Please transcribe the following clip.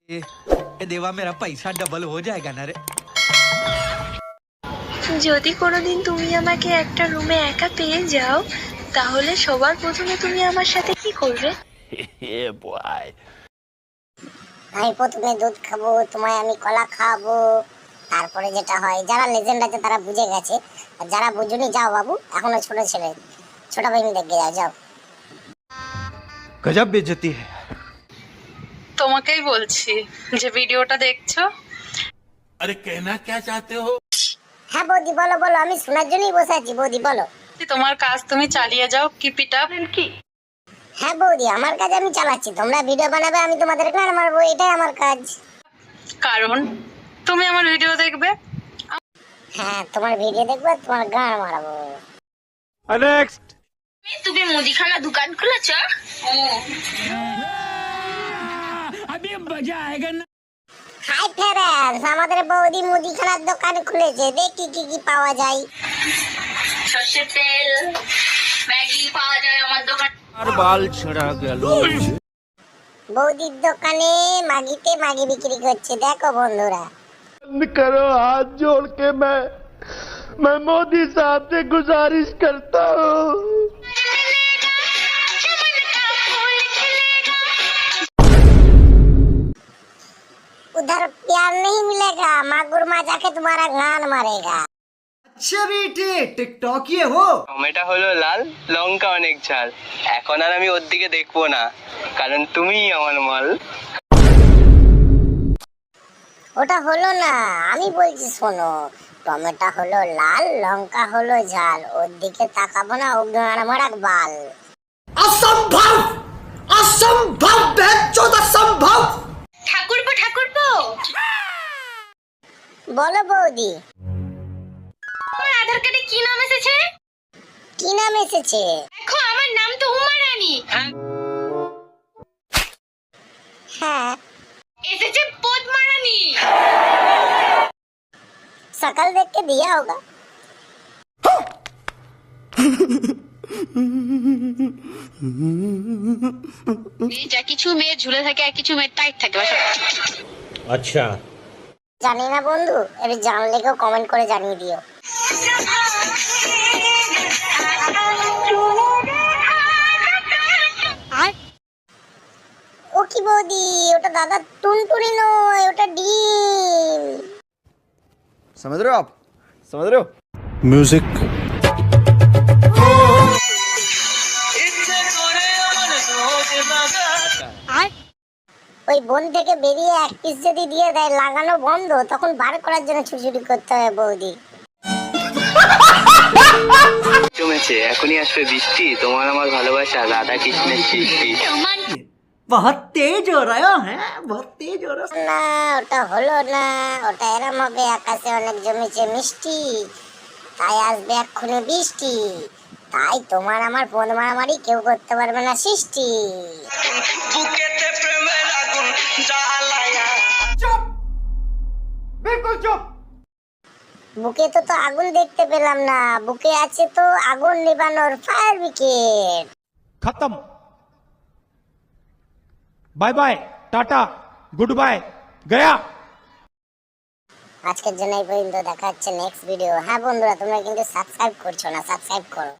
ए देवा मेरा पैसा डबल हो जाएगा ना रे। যদি কোনোদিন তুমি আমাকে একটা রুমে একা পেয়ে যাও তাহলে সবার প্রথমে তুমি আমার সাথে কি করবে? আমি প্রথমে দুধ খাবো, তোমায় আমি কলা খাওয়াবো, তারপরে যেটা হয় যারা লেজেন্ড আছে তারা বুঝে গেছে, আর যারা বুঝুনি যাও বাবু, এখনো ছোট ছেলে, ছোট বাহিনী দেখে যাও যাও। गजब बेइज्जती है। তোমাকেই বলছি যে ভিডিওটা দেখছো। अरे कहना क्या चाहते हो? হ্যাঁ বৌদি বলো বলো, আমি শোনার জন্যই বসে আছি, বৌদি বলো। তোমার কাজ তুমি চালিয়ে যাও, কিপ ইট আপ। কি হ্যাঁ বৌদি, আমার কাজ আমি চালাচ্ছি, তোমরা ভিডিও বানাবে, আমি তোমাদের গান মারবো, এটাই আমার কাজ। কারণ তুমি আমার ভিডিও দেখবে। হ্যাঁ, তোমার ভিডিও দেখবো, তোমার গান মারাবো। नेक्स्ट। তুমি মুদিখানা দোকান খুলেছো? अभी मजा आएगा ना। হাই ফ্রেন্ডস, আমাদের বৌদি মুদিখানার দোকান খুলেছে, দেখি কি কি পাওয়া যায়। সর্ষের তেল, ম্যাগি পাওয়া যায় আমার দোকানে। और बाल छड़ा गया लो। বৌদির দোকানে মাগিতে মাগি বিক্রি করছে, দেখো বন্ধুরা। बंद करो, हाथ जोड़ के मैं मोदी साहब से गुजारिश करता हूँ। उधर प्यार नहीं मिलेगा, मागुर मा जाके तुम्हारा गान मारेगा। আচ্ছা বেটে টিকটকিয়ে হো। টমেটো হলো লাল, লঙ্কা অনেক ঝাল, এখন আর আমি ওর দিকে দেখবো না, কারণ তুমিই আমার মাল। ওটা হলো না, আমি বলছি শোনো, টমেটো হলো লাল, লঙ্কা হলো ঝাল, ওর দিকে তাকাবো না, ও গান মারাক বাল। অসম্ভব, অসম্ভব, বেচোদ অসম্ভব। ঠাকুরপো বলো বৌদি, আমার আধার কার্ডে কি নাম এসেছে? কি নাম এসেছে? দেখো আমার নাম তো উমা রানী। হ্যাঁ, এসেছে পদ্মা রানী। সকাল দেখ के दिया होगा। যা কিছু মেয়ে ঝুলে থাকে আর কিছু মেয়ে টাইট থাকে। अच्छा, জানি না বন্ধু, এটা জানলে কেউ কমেন্ট করে জানিয়ে দিও। ও কি বৌদি, ওটা দাদা টুনটুনি নয়, ওটা ডিম। समझ रहे हो आप, समझ रहे हो? म्यूजिक। ওই বোন থেকে বেরিয়ে এক পিস যদি দিয়ে দেয়, লাগানো বন্ধ, তখন বার করার জন্য ছুটছুটি করতে হবে বৌদি। জমেছে, এখনই আসবে বৃষ্টি, তোমার আমার ভালোবাসা রাধা কৃষ্ণের সৃষ্টি। बहुत तेज हो रहा है, बहुत तेज हो रहा है। না, ওটা হলো না, ওটা এরম হবে, আকাশে অনেক জমেছে মিষ্টি, তাই আসবে এক্ষুনি বৃষ্টি, তাই তোমার আমার ফোন মারামারি কেউ করতে পারবে না সৃষ্টি। बिल्कुल चुप। বুকে তো আগুন দেখতে পেলাম না, বুকে আছে তো আগুন নিবানোর ফায়ার ব্রিগেড। खत्म। Bye bye, tata, good bye, गया। আজকের জন্য এই পর্যন্ত, দেখা হচ্ছে নেক্সট ভিডিও। হ্যাঁ বন্ধুরা, তোমরা কিন্তু সাবস্ক্রাইব করছো না, সাবস্ক্রাইব করো।